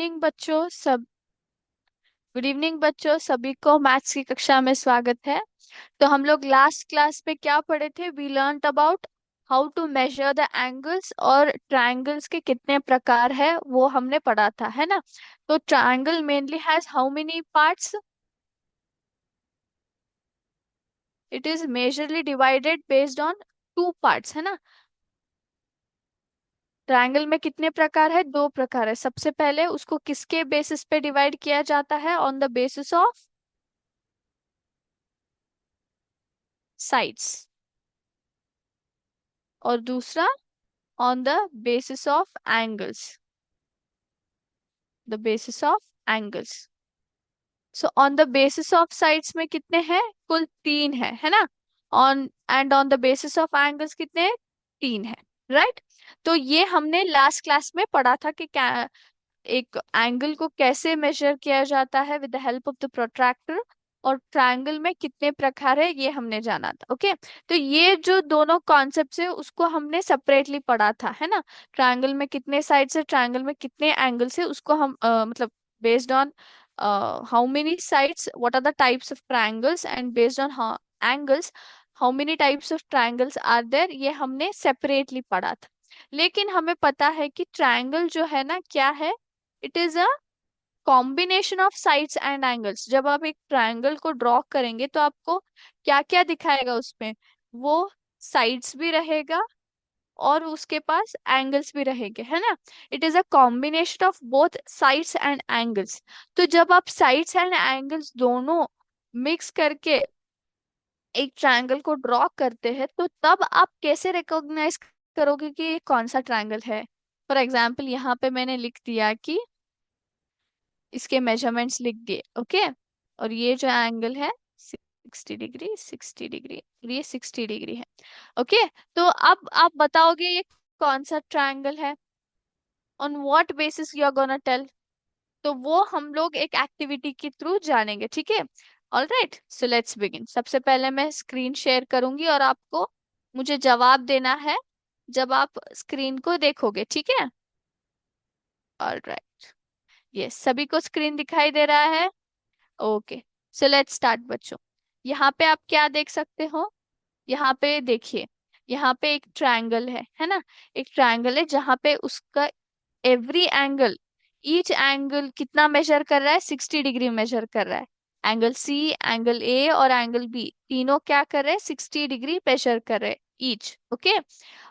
Evening बच्चों सब good evening बच्चों, सभी को मैथ्स की कक्षा में स्वागत है। तो हम लोग लास्ट क्लास में क्या पढ़े थे? We learned about how to measure the angles, और ट्रायंगल्स के कितने प्रकार है वो हमने पढ़ा था, है ना। तो triangle mainly has how many parts? It is majorly divided based on two parts, है ना। ट्रायंगल में कितने प्रकार है? दो प्रकार है। सबसे पहले उसको किसके बेसिस पे डिवाइड किया जाता है? On the basis of sides. और दूसरा on the basis of angles. The basis of angles. So on the basis of sides में कितने हैं? कुल तीन है ना। On and on the basis of angles कितने हैं? तीन है। राइट। तो ये हमने लास्ट क्लास में पढ़ा था कि क्या एक एंगल को कैसे मेजर किया जाता है with the help of the protractor, और ट्रायंगल में कितने प्रकार है ये हमने जाना था। ओके। तो ये जो दोनों कॉन्सेप्ट्स है उसको हमने सेपरेटली पढ़ा था, है ना। ट्रायंगल में कितने साइड्स है, ट्रायंगल में कितने एंगल्स है, उसको हम मतलब based on how many sides, what are the types of triangles, and based on angles how many types of triangles are there, ये हमने सेपरेटली पढ़ा था। लेकिन हमें पता है कि ट्रायंगल जो है ना क्या है? It is a combination of sides and angles. जब आप एक ट्रायंगल को ड्रॉ करेंगे तो आपको क्या क्या दिखाएगा उसमें? वो साइड्स भी रहेगा और उसके पास एंगल्स भी रहेंगे, है ना। It is a combination of both sides and angles. तो जब आप साइड्स एंड एंगल्स दोनों मिक्स करके एक ट्रायंगल को ड्रॉ करते हैं तो तब आप कैसे रिकॉग्नाइज करोगे कि ये कौन सा ट्रायंगल है? फॉर एग्जाम्पल यहाँ पे मैंने लिख दिया कि इसके मेजरमेंट्स लिख दिए। ओके। और ये जो एंगल है 60 डिग्री, 60 डिग्री, और ये 60 डिग्री है। ओके। तो अब आप बताओगे ये कौन सा ट्रायंगल है? On what basis you are gonna tell? तो वो हम लोग एक एक्टिविटी के थ्रू जानेंगे, ठीक है। All right, so let's begin. सबसे पहले मैं स्क्रीन शेयर करूंगी और आपको मुझे जवाब देना है जब आप स्क्रीन को देखोगे, ठीक है। ऑल राइट, यस, सभी को स्क्रीन दिखाई दे रहा है? ओके, सो लेट्स स्टार्ट बच्चों। यहाँ पे आप क्या देख सकते हो? यहाँ पे देखिए, यहाँ पे एक ट्रायंगल है ना। एक ट्रायंगल है जहाँ पे उसका एवरी एंगल, ईच एंगल कितना मेजर कर रहा है? 60 डिग्री मेजर कर रहा है। एंगल सी, एंगल ए और एंगल बी तीनों क्या कर रहे हैं? 60 डिग्री मेजर कर रहे हैं ईच। ओके।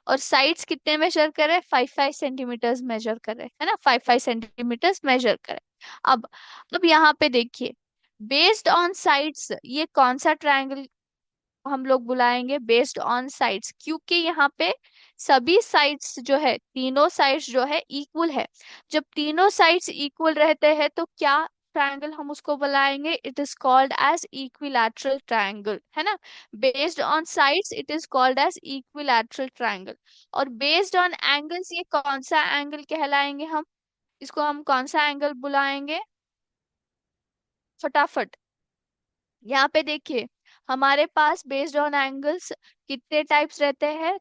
और साइड्स कितने मेजर कर रहे हैं? 5-5 सेंटीमीटर्स मेजर कर रहे हैं, है ना। 5-5 सेंटीमीटर्स मेजर कर रहे हैं। अब यहाँ पे देखिए, बेस्ड ऑन साइड्स ये कौन सा ट्रायंगल हम लोग बुलाएंगे? बेस्ड ऑन साइड्स, क्योंकि यहाँ पे सभी साइड्स जो है, तीनों साइड्स जो है इक्वल है। जब तीनों साइड्स इक्वल रहते हैं तो क्या ट्रायंगल हम उसको बुलाएंगे? It is called as equilateral triangle, है ना। Based on sides it is called as equilateral triangle. और बेस्ड ऑन एंगल्स ये कौन सा एंगल कहलाएंगे? हम इसको हम कौन सा एंगल बुलाएंगे? फटाफट। यहाँ पे देखिए, हमारे पास बेस्ड ऑन एंगल्स कितने टाइप्स रहते हैं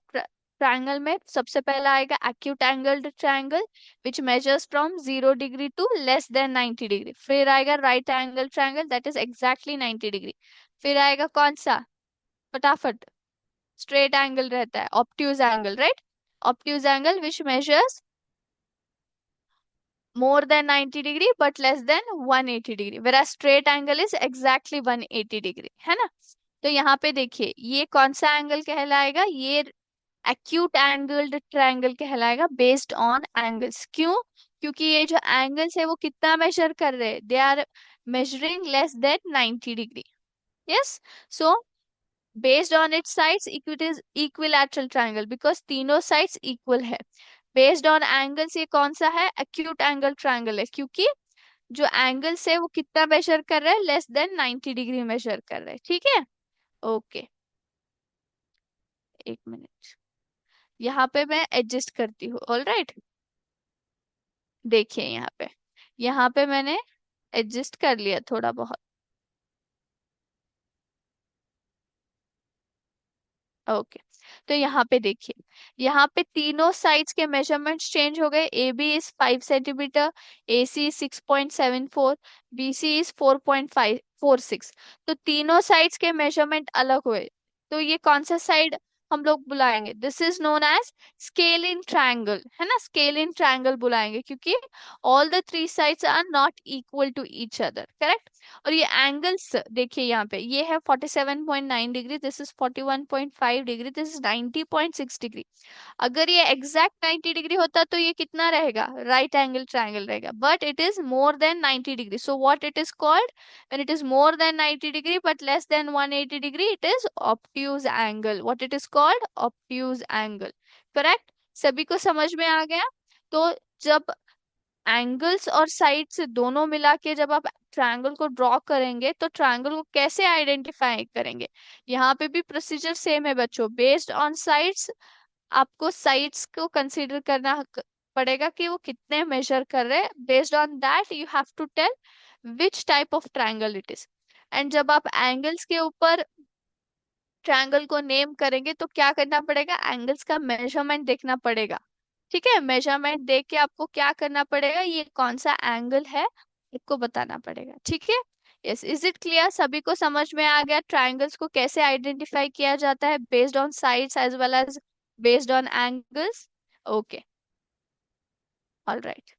ट्रायंगल में? सबसे पहला आएगा acute angled triangle which measures from 0 degree to less than 90 degree. फिर आएगा right angle triangle that is exactly 90 degree. फिर आएगा कौन सा? फटाफट। स्ट्रेट एंगल रहता है, obtuse angle, right. Obtuse angle which measures more than 90 degree but less than 180 degree, whereas straight angle is exactly 180 degree, है ना। तो यहाँ पे देखिए ये कौन सा एंगल कहलाएगा? ये एक्यूट एंगल्ड ट्रायंगल कहलाएगा बेस्ड ऑन एंगल्स। क्यों? क्योंकि ये जो एंगल्स है वो कितना मेजर कर रहे हैं? They are measuring less than 90 degree. Yes. So based on its sides it is equilateral triangle because तीनों साइड्स इक्वल है। बेस्ड ऑन एंगल्स ये कौन सा है? एक्यूट एंगल ट्रायंगल है, क्योंकि जो एंगल्स है वो कितना मेजर कर रहे हैं? लेस देन 90 डिग्री मेजर कर रहे हैं, ठीक है। ओके, एक मिनट, यहाँ पे मैं एडजस्ट करती हूँ। ऑल राइट, देखिए यहाँ पे मैंने एडजस्ट कर लिया थोड़ा बहुत। ओके, तो यहाँ पे देखिए, यहाँ पे तीनों साइड्स के मेजरमेंट्स चेंज हो गए। A B is 5 centimetre, A C 6.74, B C is 4.546। तो तीनों साइड्स के मेजरमेंट अलग हुए। तो ये कौन सा साइड हम लोग बुलाएंगे? This is known as scalene triangle, है ना, स्केल इन ट्रायंगल बुलाएंगे, क्योंकि all the three sides are not equal to each other, correct. और ये एंगल्स देखिए, यहाँ पे ये है 47.9 degree, this is 41.5 degree, this is 90.6 degree. अगर ये एग्जैक्ट 90 डिग्री होता तो ये कितना रहेगा? राइट एंगल ट्रायंगल रहेगा, but it is more than 90 degree. So what it is called? When it is more than 90 degree but less than 180 degree, it is obtuse angle. What it is called? Obtuse angle, correct. सभी को समझ में आ गया? तो जब angles और sides दोनों मिला के जब आप ट्रायंगल को ड्रॉ करेंगे तो ट्रायंगल को कैसे आइडेंटिफाई करेंगे? यहाँ पे भी प्रोसीजर सेम है बच्चों। बेस्ड ऑन साइड्स, आपको साइड्स को कंसीडर करना पड़ेगा कि वो कितने मेजर कर रहे हैं। Based on that you have to tell which type of triangle it is. And जब आप एंगल्स के ऊपर ट्रायंगल को नेम करेंगे तो क्या करना पड़ेगा? एंगल्स का मेजरमेंट देखना पड़ेगा। ठीक है, मेजरमेंट देख के आपको क्या करना पड़ेगा? ये कौन सा एंगल है इसको बताना पड़ेगा। ठीक है, यस, इज इट क्लियर? सभी को समझ में आ गया ट्रायंगल्स को कैसे आइडेंटिफाई किया जाता है? Based on sides as well as based on angles. Okay, alright.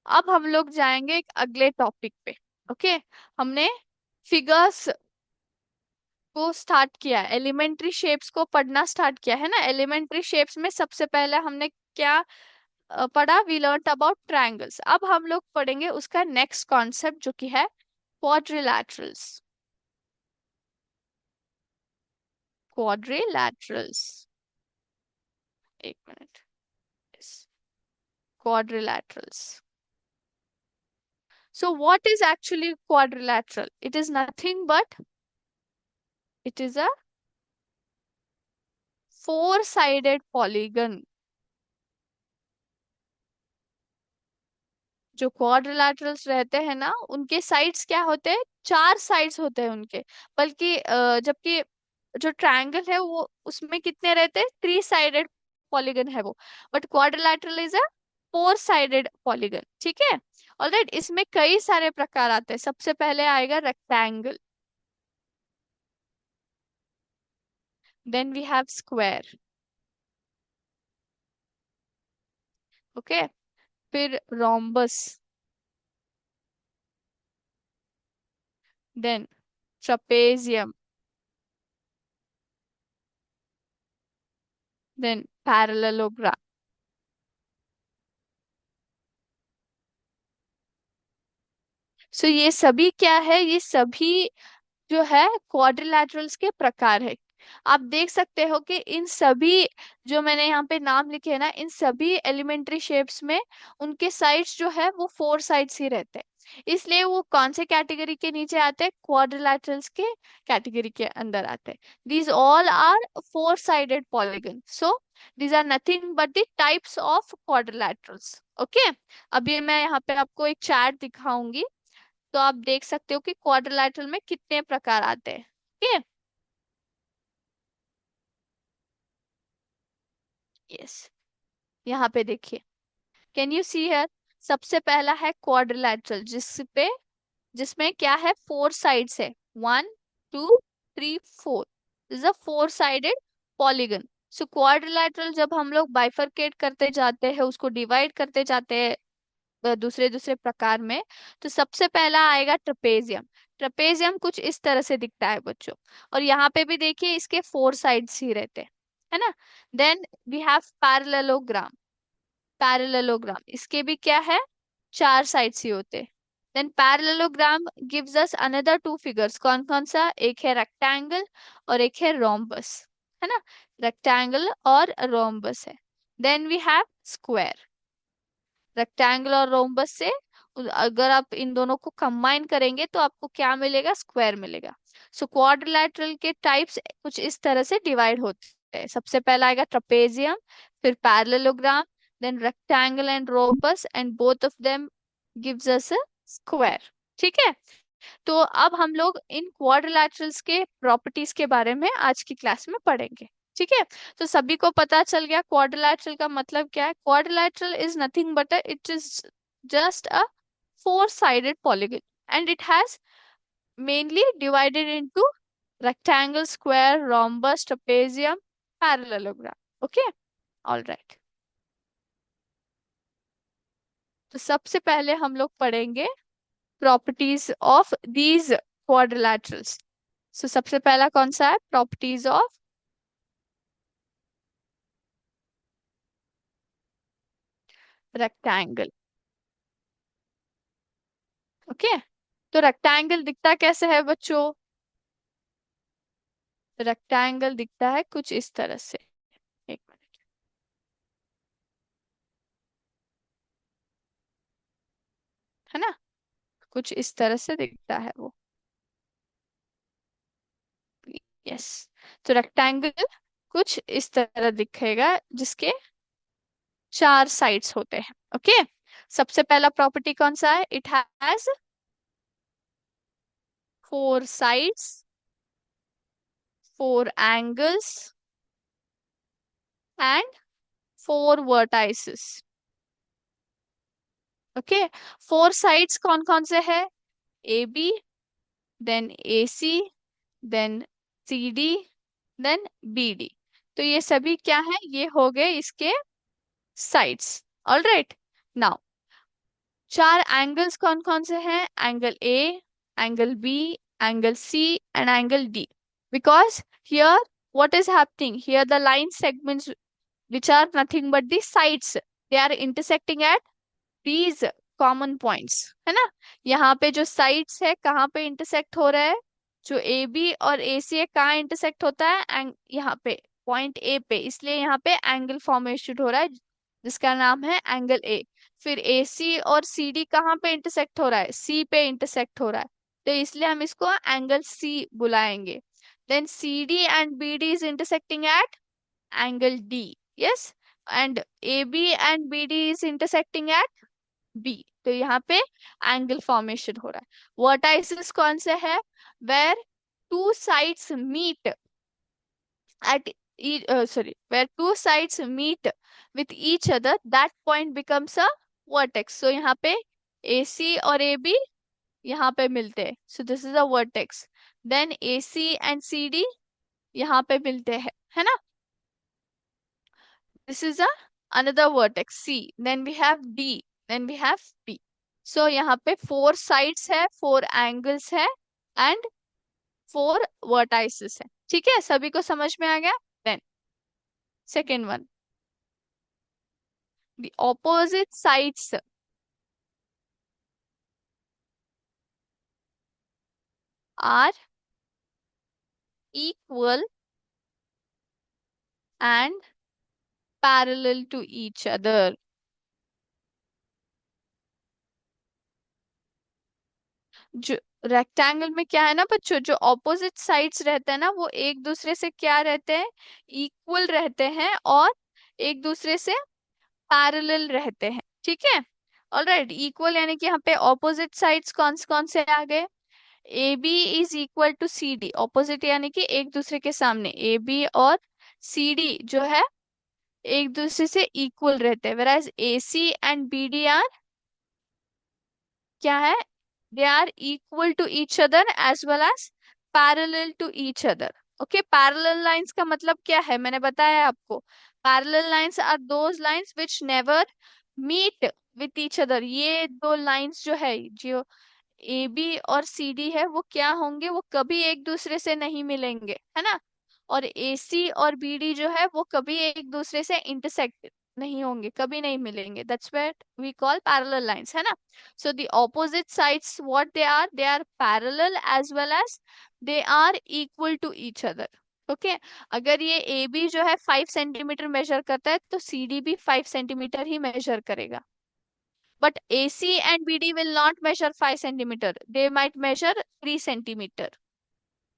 अब हम लोग जाएंगे एक अगले टॉपिक पे। ओके, हमने फिगर्स को स्टार्ट किया, एलिमेंट्री शेप्स को पढ़ना स्टार्ट किया है ना। एलिमेंट्री शेप्स में सबसे पहले हमने क्या पढ़ा? We learn about triangles. अब हम लोग पढ़ेंगे उसका नेक्स्ट कॉन्सेप्ट जो कि है क्वाड्रिलैटरल्स। क्वाड्रिलैटरल्स, एक minute, yes, quadrilaterals. So what is actually quadrilateral? It is nothing but it is a four-sided polygon. जो क्वाड्रिलैटरल्स रहते हैं ना, उनके साइड्स क्या होते हैं? चार साइड्स होते हैं उनके। बल्कि जबकि जो ट्रायंगल है वो उसमें कितने रहते हैं? 3 साइडेड पॉलीगन है वो। But quadrilateral is a 4 sided polygon. ठीक है, ऑलराइट। इसमें कई सारे प्रकार आते हैं। सबसे पहले आएगा rectangle, then we have square, okay, फिर rhombus, then trapezium, then parallelogram. So ये सभी क्या है? ये सभी जो है क्वाड्रिलैटरल्स के प्रकार है। आप देख सकते हो कि इन सभी जो मैंने यहाँ पे नाम लिखे हैं ना, इन सभी एलिमेंट्री शेप्स में उनके साइड्स जो है वो 4 साइड्स ही रहते हैं। इसलिए वो कौन से कैटेगरी के नीचे आते हैं? क्वाड्रिलैटरल्स के कैटेगरी के अंदर आते हैं। These all are 4 sided polygon, so these are nothing but the types of quadrilaterals. Okay, अभी मैं यहाँ पे आपको एक चार्ट दिखाऊंगी, तो आप देख सकते हो कि क्वाड्रिलैटरल में कितने प्रकार आते हैं। ठीक है, यस, यहाँ पे देखिए, कैन यू सी हियर? सबसे पहला है क्वाड्रिलैटरल, जिसमें क्या है? 4 साइड्स है, 1 2 3 4। Is a 4 sided polygon. So quadrilateral जब हम लोग बाइफरकेट करते जाते हैं, उसको डिवाइड करते जाते हैं दूसरे दूसरे प्रकार में, तो सबसे पहला आएगा ट्रपेजियम। ट्रपेजियम कुछ इस तरह से दिखता है बच्चों, और यहाँ पे भी देखिए इसके 4 साइड्स ही रहते हैं, है ना। Then we have parallelogram. Parallelogram इसके भी क्या है? 4 साइड्स ही होते हैं। Then parallelogram gives us another 2 figures. कौन कौन सा? एक है रेक्टेंगल और एक है रोम्बस, है ना। रेक्टेंगल और रोम्बस है। Then we have square. Rectangle और रोम्बस से अगर आप इन दोनों को कंबाइन करेंगे तो आपको क्या मिलेगा? स्क्वायर मिलेगा। सो क्वाड्रिलैटरल के टाइप्स कुछ इस तरह से डिवाइड होते हैं। सबसे पहला आएगा ट्रपेजियम, फिर parallelogram, then rectangle and rhombus, and both of them gives us a square. ठीक है, तो अब हम लोग इन क्वाड्रिलैटरल्स के प्रॉपर्टीज के बारे में आज की क्लास में पढ़ेंगे। ठीक है। तो सभी को पता चल गया क्वाड्रिलैटरल का मतलब क्या है। Quadrilateral is nothing but it is just a four sided polygon and it has mainly divided into rectangle, square, rhombus, trapezium, parallelogram. Okay, all right. तो सबसे पहले हम लोग पढ़ेंगे प्रॉपर्टीज ऑफ दीज क्वाड्रिलैटरल्स। सो सबसे पहला कौन सा है, प्रॉपर्टीज ऑफ रेक्टेंगल। ओके, तो रेक्टेंगल दिखता कैसे है बच्चों। रेक्टेंगल दिखता है कुछ इस तरह से। एक मिनट, है ना, कुछ इस तरह से दिखता है वो। यस, तो रेक्टेंगल कुछ इस तरह दिखेगा जिसके चार साइड्स होते हैं। ओके, सबसे पहला प्रॉपर्टी कौन सा है, it has four sides, four angles and four vertices. Okay, four sides कौन कौन से है, A B, then A C, then C D, then B D. तो ये सभी क्या है, ये हो गए इसके साइड्स। ऑल राइट, नाउ चार एंगल्स कौन कौन से हैं, angle A, angle B, angle C and angle D. Because here what is happening, here the line segments which are nothing but the sides, they are intersecting at these common points, है ना। यहाँ पे जो sides है कहाँ पे intersect हो रहा है, जो ए बी और ए सी है कहाँ intersect होता है, यहाँ पे पॉइंट ए पे, इसलिए यहाँ पे एंगल फॉर्मेशन हो रहा है जिसका नाम है एंगल ए। फिर ए सी और सी डी कहाँ पे इंटरसेक्ट हो रहा है, सी पे इंटरसेक्ट हो रहा है, तो इसलिए हम इसको एंगल सी बुलाएंगे। Then C D and B D is intersecting at angle D. Yes, and A B and B D is intersecting at B, तो यहाँ पे एंगल फॉर्मेशन हो रहा है। वर्टाइसिस कौन से है, where two sides meet at sorry, where two sides meet with each other, that point becomes a vertex. So यहाँ पे AC और AB यहाँ पे मिलते हैं, so this is a vertex. Then AC and CD यहाँ पे मिलते हैं, है ना, this is a another vertex C. Then we have D, then we have B. So यहाँ पे four sides है, four angles है and four vertices है। ठीक है, सभी को समझ में आ गया। Then second one, the opposite sides are equal and parallel to each other. जो रेक्टेंगल में क्या है ना बच्चों, जो ऑपोजिट साइड्स रहते हैं ना वो एक दूसरे से क्या रहते हैं, इक्वल रहते हैं और एक दूसरे से पैरेलल रहते हैं। ठीक है, ऑलराइट, इक्वल यानी कि यहाँ पे ऑपोजिट साइड्स कौन से आ गए, A B is equal to C D, opposite यानी कि एक दूसरे के सामने, ए बी और सी डी जो है एक दूसरे से इक्वल रहते हैं, whereas AC and BD are क्या है, they are equal to each other as well as parallel to each other. Okay, parallel lines का मतलब क्या है, मैंने बताया आपको, parallel lines are those lines which never meet with each other. ये दो लाइंस जो है, जो ए बी और सी डी है, वो क्या होंगे, वो कभी एक दूसरे से नहीं मिलेंगे, है ना। और ए सी और बी डी जो है वो कभी एक दूसरे से इंटरसेक्ट नहीं होंगे, कभी नहीं मिलेंगे, that's what we call parallel lines, है ना। So the opposite sides what they are parallel as well as they are equal to each other. Okay, अगर ये ए बी जो है 5 सेंटीमीटर मेजर करता है तो सी डी भी 5 सेंटीमीटर ही मेजर करेगा। But AC and BD will not measure 5 centimeter. They might measure 3 centimeter.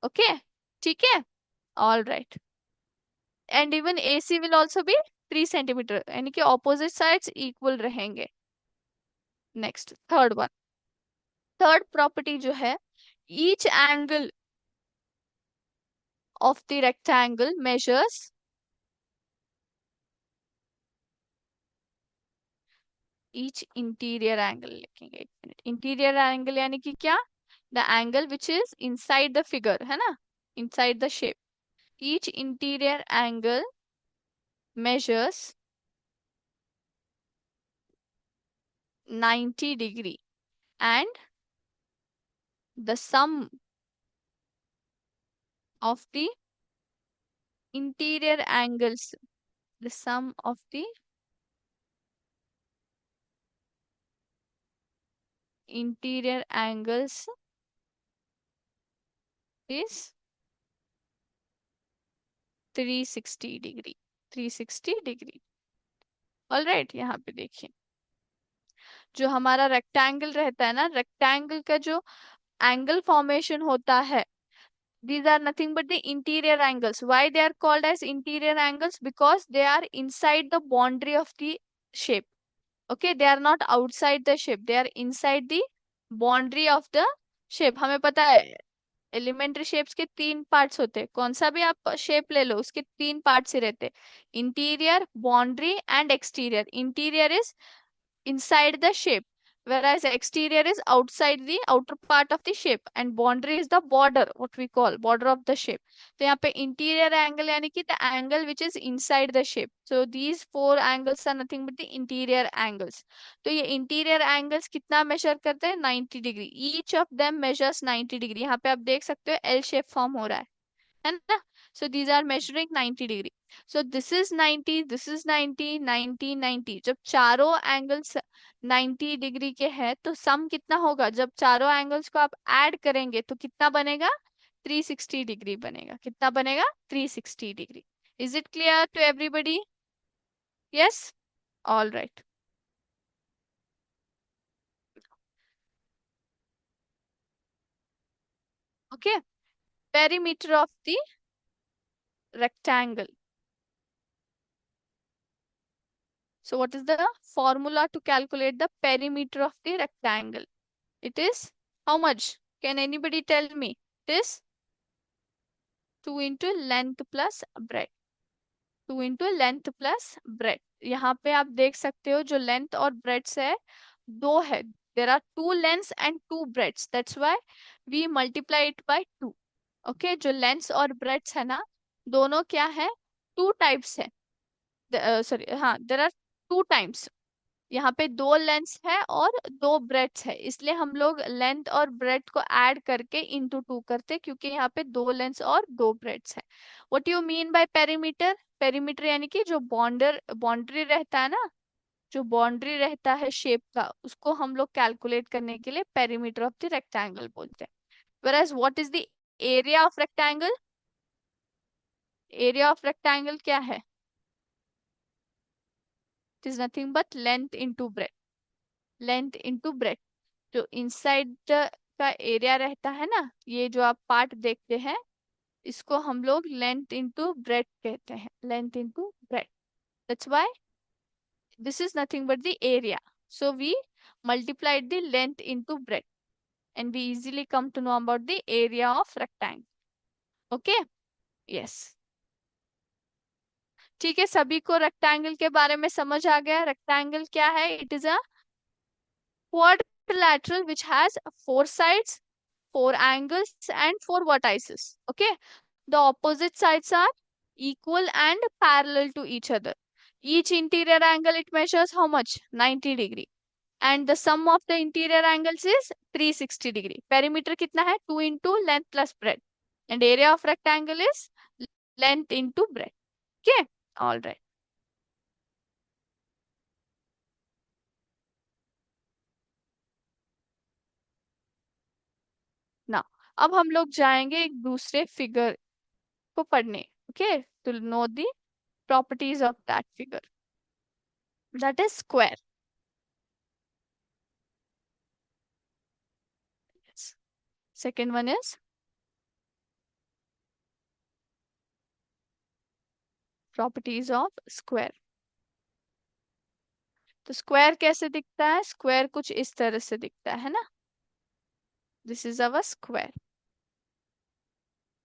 Okay? ठीक है? All right. And even AC will also be 3 centimeter. यानी कि opposite sides equal रहेंगे. Next, third one. Third property जो है, each angle of the rectangle measures each interior angle लिखेंगे, एक minute. Interior angle यानी कि क्या? The angle which is inside the figure, है ना, inside the shape. Each interior angle measures 90 degree and the sum of the interior angles, the sum of the interior angles is 360 degree, 360 degree. All right, यहाँ पे देखिए जो हमारा rectangle रहता है ना, रेक्टेंगल का जो एंगल फॉर्मेशन होता है, these are nothing but the interior angles. Why they are called as interior angles? Because they are inside the boundary of the shape. Okay, they are not outside the shape, they are inside the boundary of the shape. हमें पता है elementary shapes के तीन parts होते हैं, कौन सा भी आप शेप ले लो उसके तीन पार्ट्स ही रहते हैं, interior, boundary and exterior. Interior is inside the shape, whereas exterior is outside the outer part of the shape, and boundary is the border, what we call border of the shape. तो यहाँ पे interior angle यानी कि the angle which is inside the shape. So these four angles are nothing but the interior angles. तो ये interior angles कितना measure करते हैं? 90 degree. Each of them measures 90 degree. यहाँ पे आप देख सकते हो L shape form हो रहा है ना? So these are measuring 90 degree. So this is 90, this is 90, 90, 90. जब चारों एंगल्स 90 डिग्री के हैं तो सम कितना होगा? जब चारों एंगल्स को आप ऐड करेंगे तो कितना बनेगा? 360 डिग्री बनेगा। कितना बनेगा? 360 degree. Is it clear to everybody? Yes, all right. Okay, perimeter of the rectangle. So what is the formula to calculate the perimeter of the rectangle? It is how much? Can anybody tell me? It is 2 into length plus breadth. 2 into length plus breadth. यहाँ पे आप देख सकते हो जो length और breadth है दो है. There are two lengths and two breadths. That's why we multiply it by 2. Okay, जो lengths और breadths है ना, दोनों क्या है? Two types है. Sorry, हाँ, there are two times. यहाँ पे दो लेंथ्स है और दो ब्रेड्थ्स है, इसलिए हम लोग लेंथ और ब्रेड्थ को ऐड करके इंटू 2 करते, क्योंकि यहाँ पे दो लेंथ्स और दो ब्रेड्थ्स है। What you mean by perimeter? Perimeter यानी कि जो बाउंड्री रहता है ना, जो बाउंड्री रहता है शेप का, उसको हम लोग कैलकुलेट करने के लिए पेरीमीटर ऑफ द रेक्टेंगल बोलते हैं। whereas what is the area of rectangle? Area of rectangle क्या है? It is nothing but length into breath, length into breath. जो इनसाइड का एरिया रहता है ना, ये जो आप पार्ट देखते हैं, इसको हम लोग लेंथ इंटू ब्रेथ कहते हैं, length into breadth. That's why this is nothing but the area. So we multiplied the length into breadth and we easily come to know about the area of rectangle. Okay, yes, ठीक है। सभी को rectangle के बारे में समझ आ गया? Rectangle क्या है? It is a quadrilateral which has four sides, four angles and four vertices. Okay, the opposite sides are equal and parallel to each other. Each interior angle it measures how much? 90 degree, and the sum of the interior angles is 360 degree. Perimeter कितना है? 2 into length plus breadth, and area of rectangle is length into breadth. Okay, all right. Now अब हम लोग जाएंगे एक दूसरे figure को पढ़ने। Okay, to know the properties of that figure, that is square. Yes. Second one is properties of square. तो square कैसे दिखता है? स्क्वायर कुछ इस तरह से दिखता है ना, this is our square.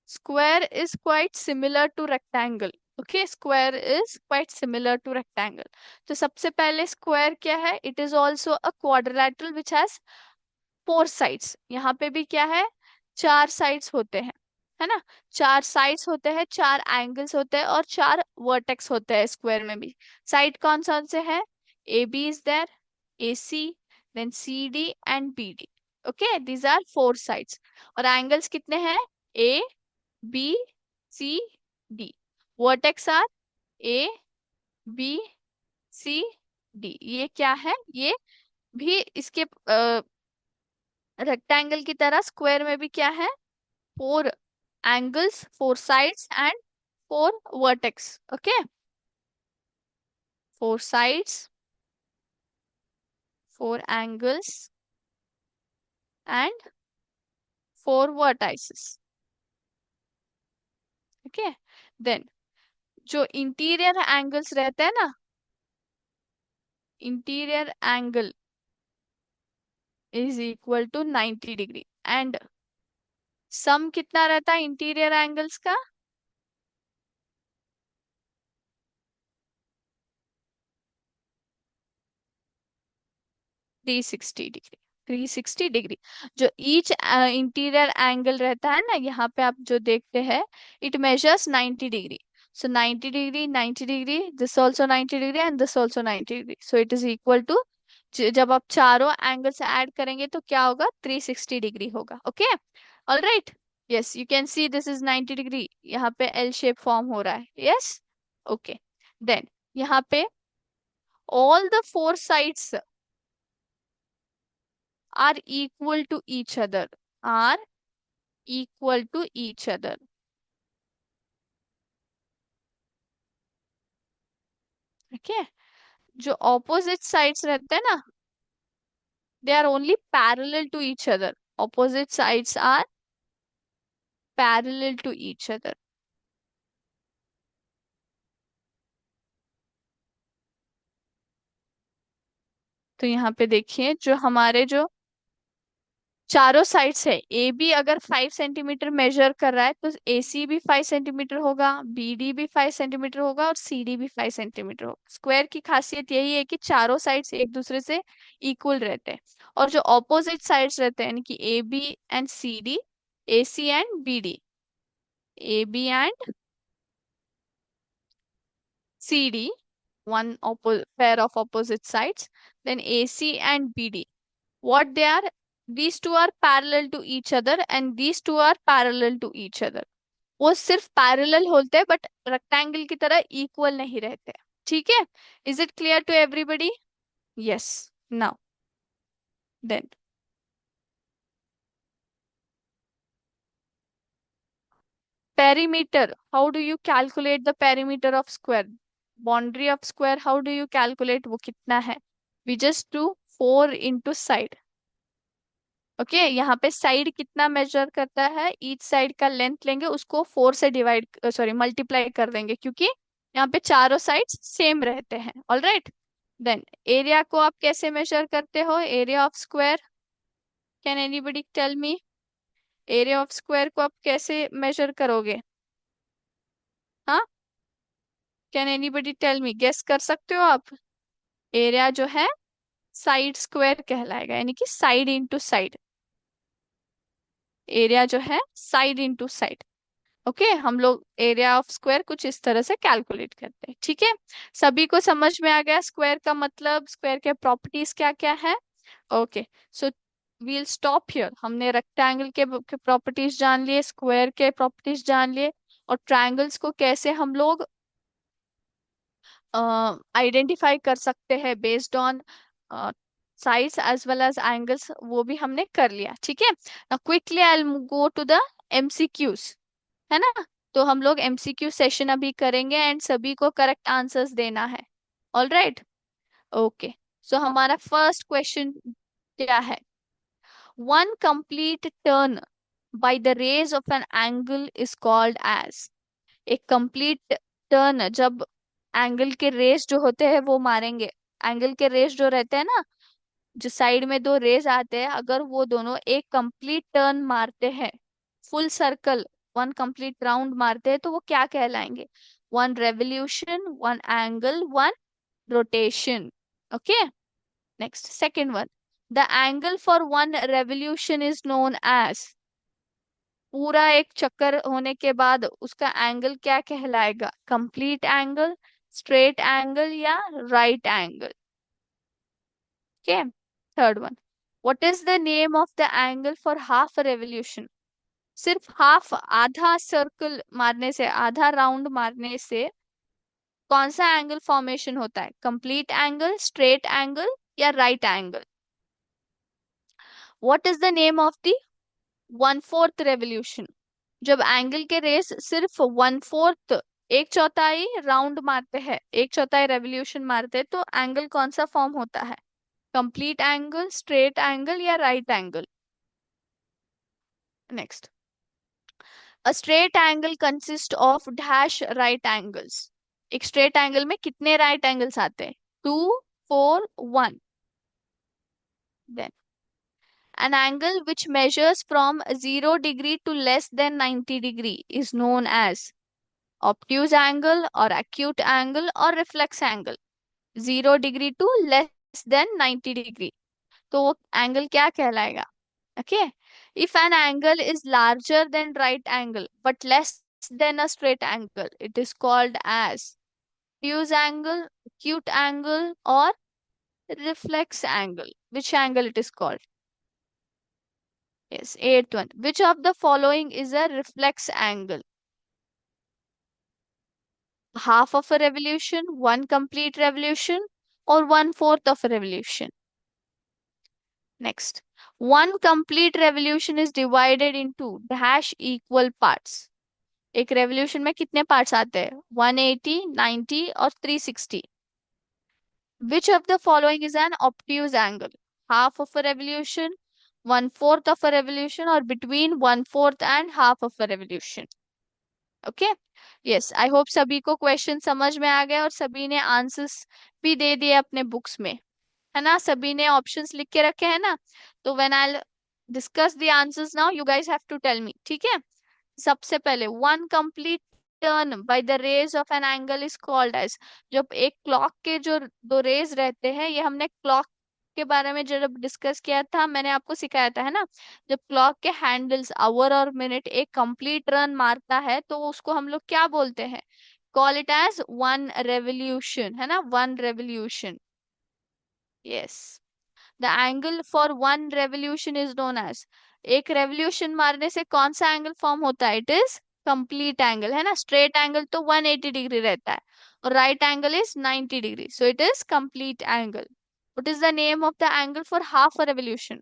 Square is quite similar to rectangle. Okay, square is quite similar to rectangle. तो सबसे पहले स्क्वायर क्या है? It is also a quadrilateral which has four sides. यहाँ पे भी क्या है? चार साइड्स होते हैं, है ना? चार साइड्स होते हैं, चार एंगल्स होते हैं और चार वर्टेक्स होते हैं स्क्वायर में भी। साइड कौन कौन से हैं? A B is there, A C, then C D and B D. Okay, these are four sides. और एंगल्स कितने हैं? A B C D. Vertex are A B C D. ये क्या है? ये भी इसके रेक्टेंगल की तरह स्क्वायर में भी क्या है? Four angles, four sides and four vertex. Okay, four sides, four angles and four vertices. Okay, then जो इंटीरियर एंगल्स रहते हैं ना, interior angle is equal to 90 degree and sum कितना रहता है इंटीरियर एंगल्स का? 360 डिग्री। 360 डिग्री। जो each interior angle रहता है ना, यहाँ पे आप जो देखते हैं, it measures 90 degree. So 90 degree, 90 degree, this also 90 degree and this also 90 degree. So it is equal to, जब आप चारों एंगल से ऐड करेंगे तो क्या होगा? 360 डिग्री होगा। Okay, all right. Yes, you can see this is 90 degree. यहाँ पे एल शेप फॉर्म हो रहा है। Yes, okay. देन यहाँ पे all the four sides are equal to each other, are equal to each other। Okay, जो opposite sides रहते हैं ना, they are only parallel to each other. Opposite sides are parallel to each other. तो यहाँ पे देखिए, जो हमारे जो चारों साइड्स है, ए बी अगर 5 सेंटीमीटर मेजर कर रहा है तो ए सी भी 5 सेंटीमीटर होगा, बी डी भी 5 सेंटीमीटर होगा और सी डी भी 5 सेंटीमीटर होगा। स्क्वायर की खासियत यही है कि चारों साइड्स एक दूसरे से इक्वल रहते हैं। और जो ऑपोजिट साइड्स रहते हैं, यानी कि A B and C D, A C and B D, A B and C D, one pair of opposite sides, then AC and BD, what they are? These two are parallel to each other and these two are parallel to each other। वो सिर्फ parallel होते हैं but rectangle की तरह equal नहीं रहते। ठीक है? Is it clear to everybody? Yes. Now then, perimeter, how do you calculate the perimeter of square? Boundary of square, how do you calculate? वो कितना है? We just do 4 into side। Okay, यहाँ पे side कितना measure करता है? Each side का length लेंगे, उसको 4 से डिवाइड, सॉरी मल्टीप्लाई कर देंगे, क्योंकि यहाँ पे चारों साइड्स सेम रहते हैं। All right. देन एरिया को आप कैसे मेजर करते हो? Area of square, can anybody tell me? Area of square को आप कैसे मेजर करोगे? हाँ, can anybody tell me? Guess कर सकते हो आप? एरिया जो है साइड स्क्वायर कहलाएगा, यानी कि साइड इंटू साइड। एरिया जो है साइड इंटू साइड। ओके, हम लोग एरिया ऑफ स्क्वायर कुछ इस तरह से कैलकुलेट करते हैं। ठीक है, सभी को समझ में आ गया स्क्वायर का मतलब, स्क्वायर के प्रॉपर्टीज क्या क्या है? Okay, so we'll stop here. हमने रेक्टेंगल के प्रॉपर्टीज जान लिए, स्क्वायर के प्रॉपर्टीज जान लिए, और ट्रायंगल्स को कैसे हम लोग आइडेंटिफाई कर सकते हैं based on size as well as angles, वो भी हमने कर लिया। ठीक है, now quickly I will go to the MCQs, है ना? तो हम लोग एमसीक्यू सेशन अभी करेंगे एंड सभी को करेक्ट आंसर्स देना है। All right, okay. सो हमारा फर्स्ट क्वेश्चन क्या है? One complete turn by the rays of an angle is called as. एक कंप्लीट टर्न, जब एंगल के रेस जो होते हैं वो मारेंगे, एंगल के रेस जो रहते हैं ना, जो साइड में दो रेस आते हैं, अगर वो दोनों एक कंप्लीट टर्न मारते हैं, full circle, one complete round मारते हैं, तो वो क्या कहलाएंगे? one revolution, one angle, one rotation. Okay. Next, second one. The angle for one revolution is known as, पूरा एक चक्कर होने के बाद उसका एंगल क्या कहलाएगा? कंप्लीट एंगल, स्ट्रेट एंगल या right angle? Okay. Third one. What is the name of the angle for half revolution? सिर्फ हाफ, आधा सर्कल मारने से, आधा राउंड मारने से कौन सा एंगल फॉर्मेशन होता है? कंप्लीट एंगल, स्ट्रेट एंगल या right angle? What is the name of the one fourth revolution? जब एंगल के रेस सिर्फ वन फोर्थ, एक चौथाई राउंड मारते हैं, एक चौथाई रेवोल्यूशन मारते हैं, तो एंगल कौन सा फॉर्म होता है? कंप्लीट एंगल, स्ट्रेट एंगल या right angle? Next. A straight angle consist of dash right angles. एक स्ट्रेट एंगल में कितने राइट एंगल्स आते हैं? 2, 4, 1. Then an angle which measures from 0 degree to less than 90 degree is known as obtuse angle or acute angle or reflex angle. 0 degree to less than 90 degree, तो वो angle क्या कहलाएगा? Okay. If an angle is larger than right angle but less than a straight angle, it is called as obtuse angle, acute angle or reflex angle. Which angle it is called? Yes, eighth one. Which of the following is a reflex angle? Half of a revolution, one complete revolution, or one fourth of a revolution? Next. One complete revolution is divided into dash equal parts. एक revolution में कितने parts आते हैं? 180, 90 और 360. Which of the following is an obtuse angle? Half of a revolution, one fourth of a revolution, or between one fourth and half of a revolution? Okay. Yes, I hope सभी को question समझ में आ गए और सभी ने answers भी दे दिए अपने बुक्स में, है ना? सभी ने ऑप्शंस लिख के रखे हैं ना? तो when I discuss the answers now, you guys have to tell me. ठीक है. सबसे पहले, one complete turn by the rays of an angle is called as. जब एक क्लॉक के जो दो रेज रहते हैं, ये हमने क्लॉक के बारे में जब डिस्कस किया था, मैंने आपको सिखाया था, है ना? जब क्लॉक के हैंडल्स आवर और मिनट एक कंप्लीट रन मारता है, तो उसको हम लोग क्या बोलते हैं? Call it as one revolution, है ना? One revolution. Yes. The angle for one revolution is known as. एक रेवोल्यूशन मारने से कौन सा एंगल फॉर्म होता है? इट इज कंप्लीट एंगल, है ना? स्ट्रेट एंगल तो 180 डिग्री रहता है और right angle is 90 degree, so it is complete angle. What is the name of the angle for half a revolution?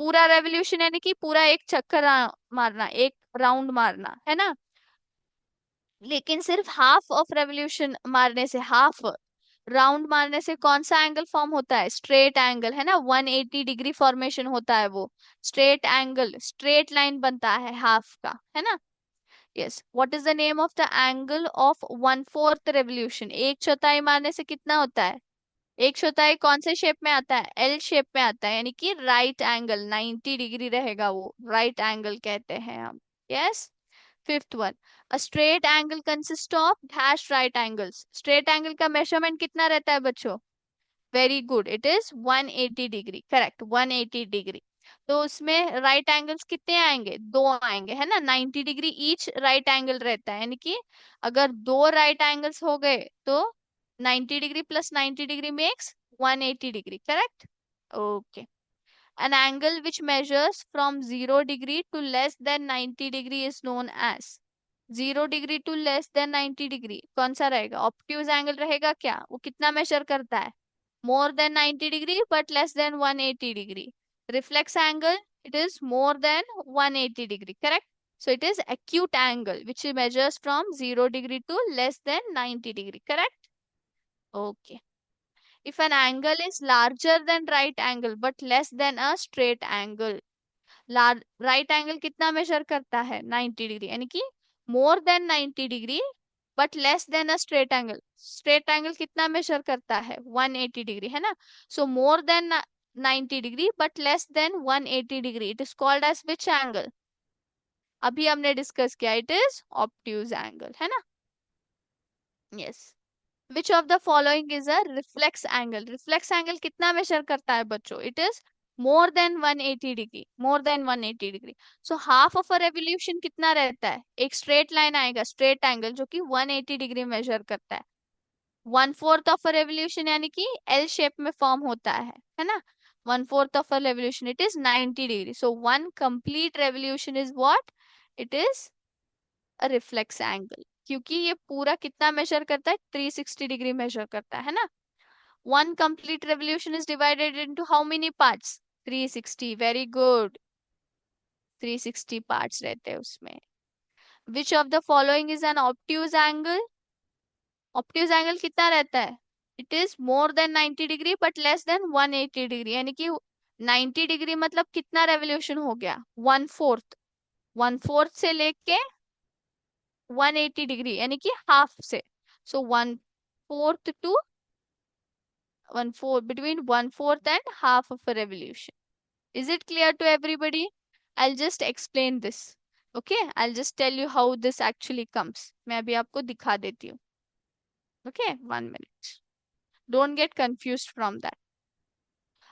पूरा रेवोल्यूशन यानी कि पूरा एक चक्कर मारना, एक राउंड मारना, है ना? लेकिन सिर्फ हाफ ऑफ रेवोल्यूशन मारने से, हाफ राउंड मारने से कौन सा एंगल फॉर्म होता है? स्ट्रेट एंगल, है ना? 180 डिग्री फॉर्मेशन होता है वो. स्ट्रेट एंगल, स्ट्रेट लाइन बनता है हाफ का, है ना? Yes. What is the name of the angle of one fourth revolution? एक चौथाई मारने से कितना होता है? एक चौथाई कौन से शेप में आता है? एल शेप में आता है, यानी कि राइट एंगल 90 डिग्री रहेगा, वो राइट एंगल कहते हैं हम. Yes. Fifth one. A straight angle consist of dash right angles. Straight angle का मेजरमेंट कितना रहता है बच्चों? Very good, it is 180 degree. Correct, 180 degree. तो उसमें राइट एंगल्स कितने आएंगे? दो आएंगे, है ना? 90 डिग्री ईच राइट एंगल रहता है, यानी कि अगर दो राइट एंगल्स हो गए तो 90 degree plus 90 degree makes 180 degree. Correct. Okay. An angle which measures from 0 degree to less than 90 degree is known as. 0 degree to less than 90 degree कौन सा रहेगा? ऑब्ट्यूज एंगल रहेगा क्या? वो कितना मेजर करता है? मोर than 90 degree but less than 180 degree. Reflex angle, it is more than 180 degree. Correct. So it is acute angle which measures from 0 degree to less than 90 degree. Correct. Okay. If an angle is larger than right angle but less than a straight angle, right angle कितना measure करता है? 90 degree, यानी कि more than 90 degree but less than a straight angle. Straight angle कितना measure करता है? 180 degree, है ना? So more than 90 degree but less than 180 degree, it is called as which angle? अभी हमने डिस्कस किया, इट इज ऑब्ट्यूज एंगल, है ना? Yes. Which of the following is a reflex angle? Reflex angle कितना measure करता है बच्चों? It is more than 180 degree, more than 180 degree. So half of a revolution कितना रहता है? एक स्ट्रेट लाइन आएगा, स्ट्रेट एंगल, जो कि 180 डिग्री मेजर करता है। 1/4 ऑफ अ रेवोल्यूशन यानी कि एल शेप में फॉर्म होता है ना? 1/4 of a revolution it is 90 degree. So one complete revolution is what? It is a reflex angle, क्योंकि ये पूरा कितना मेजर करता है? 360 डिग्री मेजर करता है ना? One complete revolution is divided into how many parts? 360। Very good, 360 parts रहते हैं उसमें। Which of the following is an obtuse angle? Obtuse angle कितना रहता है? It is more than 90 degree but less than 180 degree, यानी कि 90 degree मतलब कितना रेवोल्यूशन हो गया? 1/4। 1/4 से लेके 180 डिग्री यानी कि हाफ से। सो 1/4 to 1/4, between 1/4 and half of a revolution. Is it clear to everybody? I'll just explain this. Okay, I'll just tell you how this actually comes. मैं अभी आपको दिखा देती हूँ. Okay, 1 minute. Don't get confused from that.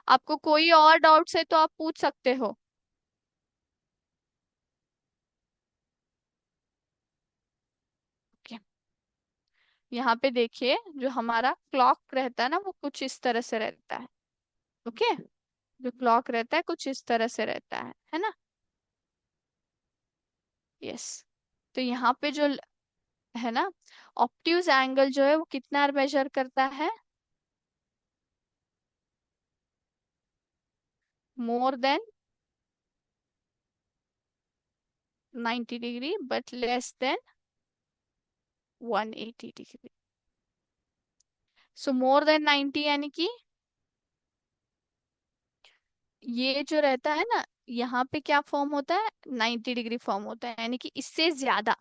आपको कोई और doubts है तो आप पूछ सकते हो. Okay. यहाँ पे देखिए, जो हमारा क्लॉक रहता है ना, वो कुछ इस तरह से रहता है. ओके, जो क्लॉक रहता है कुछ इस तरह से रहता है ना? यस। तो यहाँ पे जो है ना, ऑब्ट्यूज एंगल जो है वो कितना मेजर करता है? मोर than 90 degree but less than 180 degree. So more than 90 यानी कि ये जो रहता है ना, यहाँ पे क्या फॉर्म होता है? 90 डिग्री फॉर्म होता है, यानी कि इससे ज्यादा।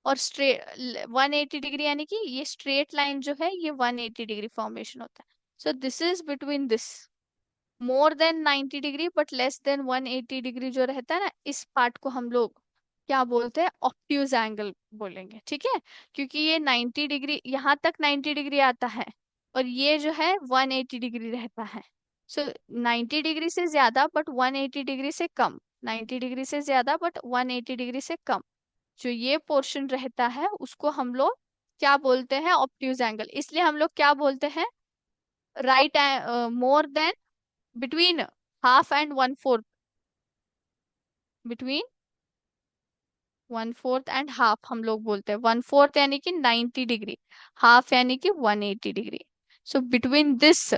और स्ट्रेट 180 डिग्री यानी कि ये स्ट्रेट लाइन जो है ये 180 डिग्री फॉर्मेशन होता है। So this is between this, more than 90 degree but less than 180 degree जो रहता है ना, इस पार्ट को हम लोग क्या बोलते हैं? ऑब्ट्यूज एंगल बोलेंगे, ठीक है? क्योंकि ये 90 डिग्री, यहाँ तक 90 डिग्री आता है और ये जो है 180 डिग्री रहता है। सो 90 डिग्री से ज्यादा बट 180 डिग्री से कम, 90 डिग्री से ज्यादा बट 180 डिग्री से कम, जो ये पोर्शन रहता है उसको हम लोग क्या बोलते हैं? Obtuse angle. इसलिए हम लोग क्या बोलते हैं? Right, more than, between half and 1/4, between 1/4 and half हम लोग बोलते हैं। 1/4 यानी कि 90 डिग्री, हाफ यानी कि 180 degree. So between this,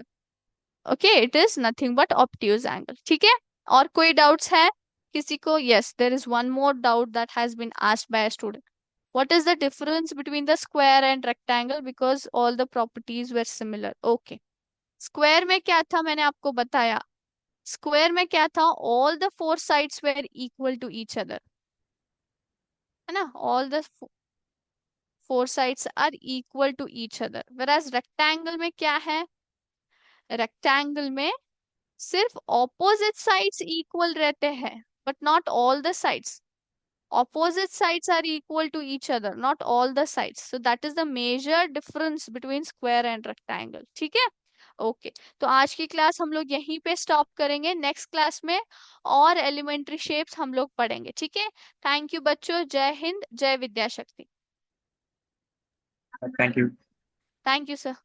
okay, it is nothing but obtuse angle, ठीक है? और कोई डाउट्स है किसी को? Yes, there is one more doubt that has been asked by a student. What is the difference between the square and rectangle? Because all the properties were similar. Okay. Square में क्या था मैंने आपको बताया. Square में क्या था? All the four sides were equal to each other. है ना? All the four sides are equal to each other. Whereas rectangle में क्या है? Rectangle में सिर्फ opposite sides equal रहते हैं, but not all the sides. Opposite sides are equal to each other, not all the sides. So that is the major difference between square and rectangle. ठीक है? Okay, तो आज की class हम लोग यहीं पे स्टॉप करेंगे. नेक्स्ट क्लास में और एलिमेंट्री शेप्स हम लोग पढ़ेंगे, ठीक है? थैंक यू बच्चों. जय हिंद, जय विद्याशक्ति. Thank you. Thank you sir.